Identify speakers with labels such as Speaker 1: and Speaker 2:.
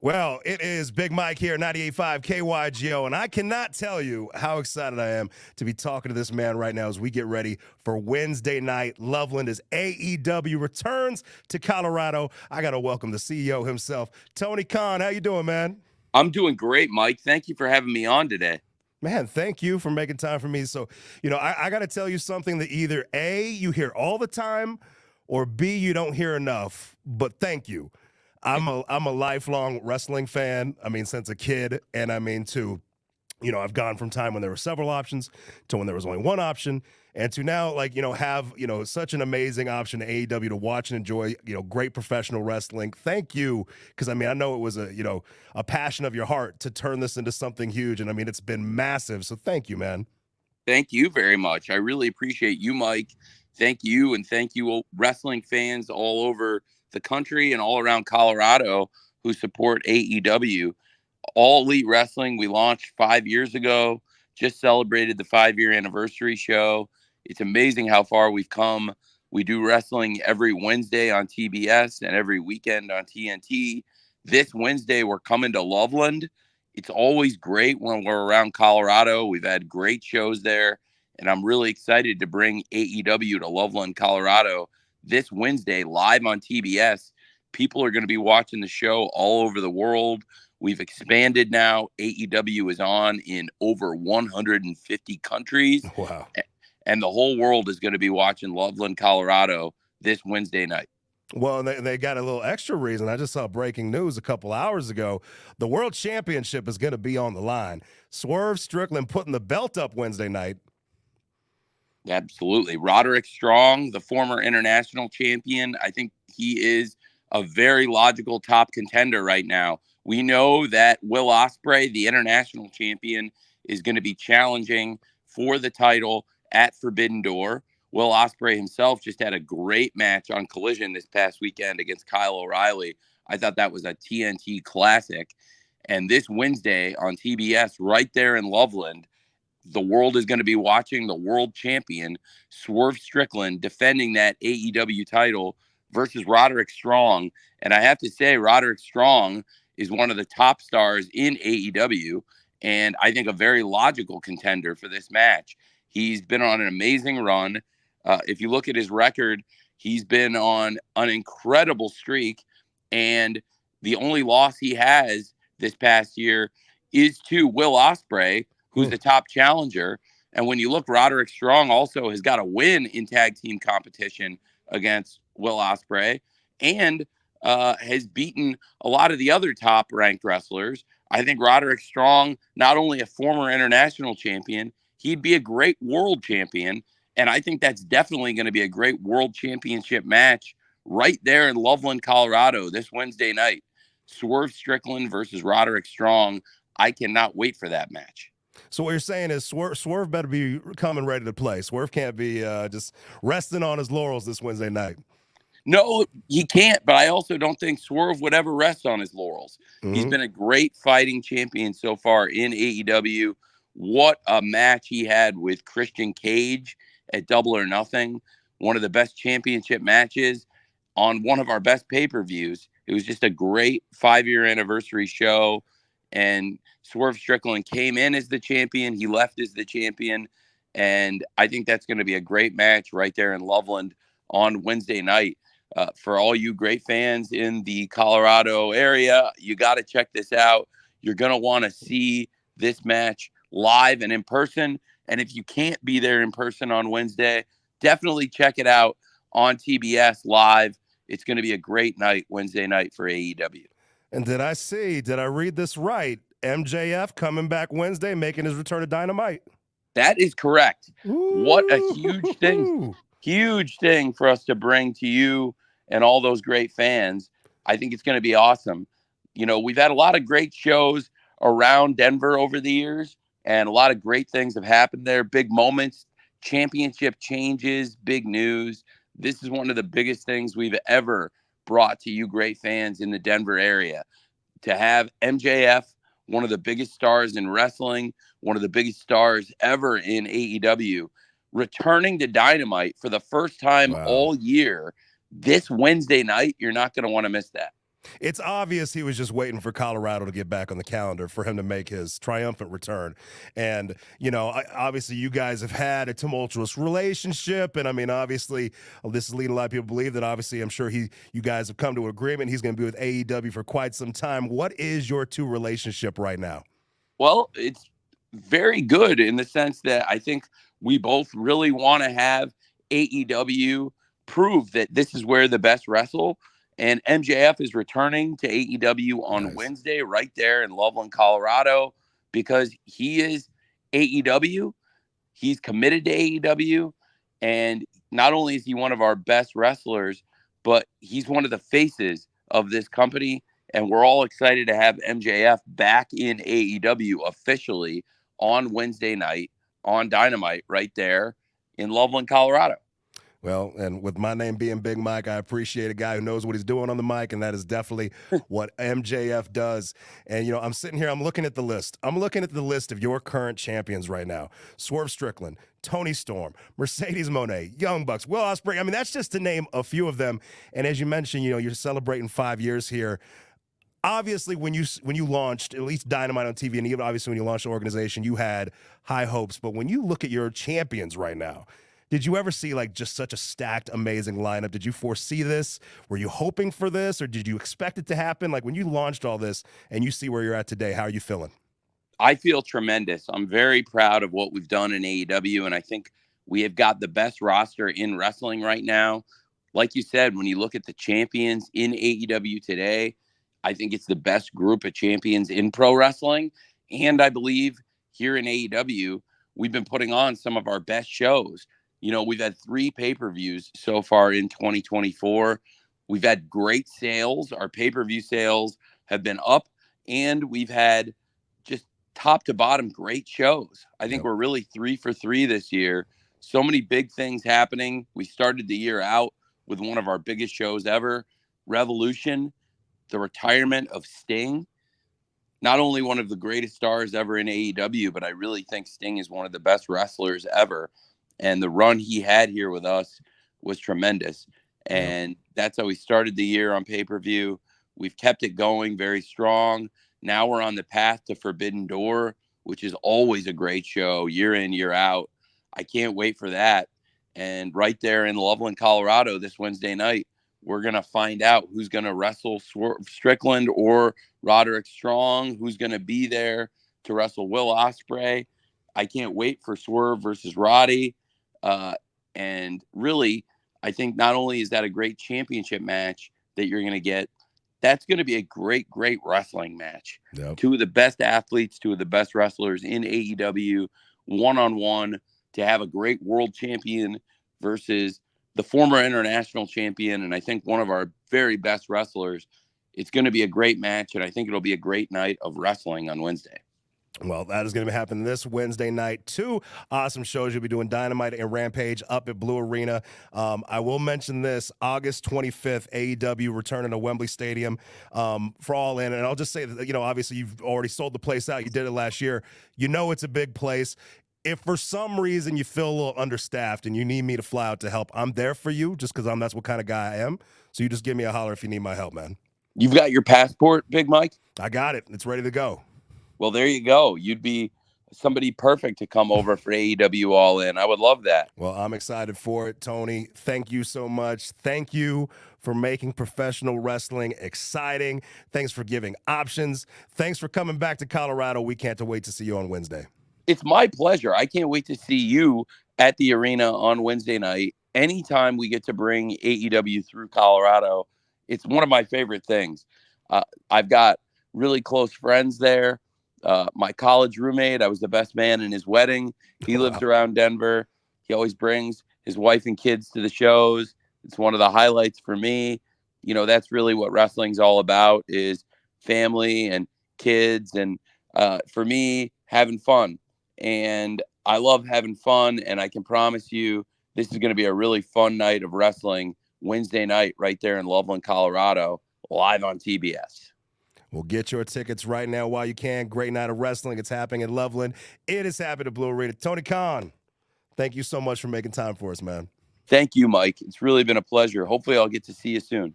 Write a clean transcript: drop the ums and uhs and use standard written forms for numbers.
Speaker 1: Well, it is Big Mike here, 98.5 KYGO, and I cannot tell you how excited I am to be talking to this man right now as we get ready for Wednesday night. Loveland as AEW returns to Colorado. I got to welcome the CEO himself, Tony Khan. How you doing, man?
Speaker 2: I'm doing great, Mike. Thank you for having me on today.
Speaker 1: Man, thank you for making time for me. So, I got to tell you something that either A, you hear all the time, or B, you don't hear enough, but thank you. I'm a lifelong wrestling fan. I mean, since a kid, and I mean, I've gone from time when there were several options to when there was only one option, and to now, have such an amazing option in AEW to watch and enjoy, great professional wrestling. Thank you, because I mean, I know it was a passion of your heart to turn this into something huge, and I mean, it's been massive. So thank you, man.
Speaker 2: Thank you very much. I really appreciate you, Mike. Thank you, and thank you, wrestling fans all over the country and all around Colorado who support AEW. All Elite Wrestling, we launched 5 years ago, just celebrated the 5-year anniversary show. It's amazing how far we've come. We do wrestling every Wednesday on TBS and every weekend on TNT. This Wednesday, we're coming to Loveland. It's always great when we're around Colorado. We've had great shows there, and I'm really excited to bring AEW to Loveland, Colorado this Wednesday live on TBS. People are going to be watching the show all over the world. We've expanded now. AEW is on in over 150 countries.
Speaker 1: Wow.
Speaker 2: And the whole world is going to be watching Loveland, Colorado this Wednesday night.
Speaker 1: Well, they got a little extra reason. I just saw breaking news a couple hours ago. The World Championship is going to be on the line. Swerve, Strickland putting the belt up Wednesday night.
Speaker 2: Absolutely. Roderick Strong, the former international champion. I think he is a very logical top contender right now. We know that Will Ospreay, the international champion, is going to be challenging for the title at Forbidden Door. Will Ospreay himself just had a great match on Collision this past weekend against Kyle O'Reilly. I thought that was a TNT classic. And this Wednesday on TBS, right there in Loveland, the world is going to be watching the world champion, Swerve Strickland, defending that AEW title versus Roderick Strong. And I have to say, Roderick Strong is one of the top stars in AEW, and I think a very logical contender for this match. He's been on an amazing run. If you look at his record, he's been on an incredible streak, and the only loss he has this past year is to Will Ospreay, who's the top challenger. And when you look, Roderick Strong also has got a win in tag team competition against Will Ospreay, and has beaten a lot of the other top ranked wrestlers. I think Roderick Strong, not only a former international champion, he'd be a great world champion. And I think that's definitely going to be a great world championship match right there in Loveland, Colorado this Wednesday night. Swerve Strickland versus Roderick Strong. I cannot wait for that match.
Speaker 1: So what you're saying is Swerve better be coming ready to play. Swerve can't be just resting on his laurels this Wednesday night.
Speaker 2: No, he can't, but I also don't think Swerve would ever rest on his laurels. Mm-hmm. He's been a great fighting champion so far in AEW. What a match he had with Christian Cage at Double or Nothing. One of the best championship matches on one of our best pay-per-views. It was just a great 5-year anniversary show. And Swerve Strickland came in as the champion. He left as the champion. And I think that's going to be a great match right there in Loveland on Wednesday night. For all you great fans in the Colorado area, you got to check this out. You're going to want to see this match live and in person. And if you can't be there in person on Wednesday, definitely check it out on TBS live. It's going to be a great night, Wednesday night for AEW.
Speaker 1: And did I read this right? MJF coming back Wednesday, making his return to Dynamite.
Speaker 2: That is correct.
Speaker 1: Ooh.
Speaker 2: What a huge thing. Huge thing for us to bring to you and all those great fans. I think it's going to be awesome. You know, we've had a lot of great shows around Denver over the years, and a lot of great things have happened there. Big moments, championship changes, big news. This is one of the biggest things we've ever brought to you great fans in the Denver area. To have MJF, one of the biggest stars in wrestling, one of the biggest stars ever in AEW, returning to Dynamite for the first time all year this Wednesday night. You're not going to want to miss that.
Speaker 1: It's obvious he was just waiting for Colorado to get back on the calendar for him to make his triumphant return. And, obviously you guys have had a tumultuous relationship. And I mean, obviously, this is leading a lot of people to believe that obviously I'm sure you guys have come to an agreement. He's going to be with AEW for quite some time. What is your two relationship right now?
Speaker 2: Well, it's very good in the sense that I think we both really want to have AEW prove that this is where the best wrestle. And MJF is returning to AEW on Wednesday right there in Loveland, Colorado, because he is AEW. He's committed to AEW. And not only is he one of our best wrestlers, but he's one of the faces of this company. And we're all excited to have MJF back in AEW officially on Wednesday night on Dynamite right there in Loveland, Colorado.
Speaker 1: Well, and with my name being Big Mike, I appreciate a guy who knows what he's doing on the mic, and that is definitely what MJF does. And, I'm sitting here, I'm looking at the list. I'm looking at the list of your current champions right now. Swerve Strickland, Tony Storm, Mercedes Moné, Young Bucks, Will Ospreay. I mean, that's just to name a few of them. And as you mentioned, you're celebrating 5 years here. Obviously, when you launched at least Dynamite on TV, and even obviously when you launched the organization, you had high hopes. But when you look at your champions right now, did you ever see just such a stacked, amazing lineup? Did you foresee this? Were you hoping for this, or did you expect it to happen? When you launched all this and you see where you're at today, how are you feeling?
Speaker 2: I feel tremendous. I'm very proud of what we've done in AEW, and I think we have got the best roster in wrestling right now. Like you said, when you look at the champions in AEW today, I think it's the best group of champions in pro wrestling. And I believe here in AEW, we've been putting on some of our best shows. We've had 3 pay-per-views so far in 2024. We've had great sales. Our pay-per-view sales have been up, and we've had just top to bottom great shows. I think we're really 3 for 3 this year. So many big things happening. We started the year out with one of our biggest shows ever, Revolution, the retirement of Sting. Not only one of the greatest stars ever in AEW, but I really think Sting is one of the best wrestlers ever. And the run he had here with us was tremendous. And that's how we started the year on pay-per-view. We've kept it going very strong. Now we're on the path to Forbidden Door, which is always a great show, year in, year out. I can't wait for that. And right there in Loveland, Colorado, this Wednesday night, we're going to find out who's going to wrestle Strickland or Roderick Strong, who's going to be there to wrestle Will Ospreay. I can't wait for Swerve versus Roddy. And really, I think not only is that a great championship match that you're going to get, that's going to be a great, great wrestling match. Yep. 2 of the best athletes, 2 of the best wrestlers in AEW, one-on-one, to have a great world champion versus the former international champion, and I think one of our very best wrestlers. It's going to be a great match, and I think it'll be a great night of wrestling on Wednesday.
Speaker 1: Well, that is going to happen this Wednesday night. 2 awesome shows. You'll be doing Dynamite and Rampage up at Blue Arena. I will mention this, August 25th, AEW returning to Wembley Stadium for All In. And I'll just say that, obviously you've already sold the place out. You did it last year. It's a big place. If for some reason you feel a little understaffed and you need me to fly out to help, I'm there for you just because that's what kind of guy I am. So you just give me a holler if you need my help, man.
Speaker 2: You've got your passport, Big Mike?
Speaker 1: I got it. It's ready to go.
Speaker 2: Well, there you go. You'd be somebody perfect to come over for AEW All In. I would love that.
Speaker 1: Well, I'm excited for it, Tony. Thank you so much. Thank you for making professional wrestling exciting. Thanks for giving options. Thanks for coming back to Colorado. We can't wait to see you on Wednesday.
Speaker 2: It's my pleasure. I can't wait to see you at the arena on Wednesday night. Anytime we get to bring AEW through Colorado, it's one of my favorite things. I've got really close friends there. My college roommate, I was the best man in his wedding. He lives around Denver. He always brings his wife and kids to the shows. It's one of the highlights for me. That's really what wrestling's all about, is family and kids. And for me, having fun. And I love having fun. And I can promise you this is going to be a really fun night of wrestling Wednesday night right there in Loveland, Colorado, live on TBS.
Speaker 1: Well, get your tickets right now while you can. Great night of wrestling. It's happening in Loveland. It is happening at Blue Arena. Tony Khan, thank you so much for making time for us, man.
Speaker 2: Thank you, Mike. It's really been a pleasure. Hopefully I'll get to see you soon.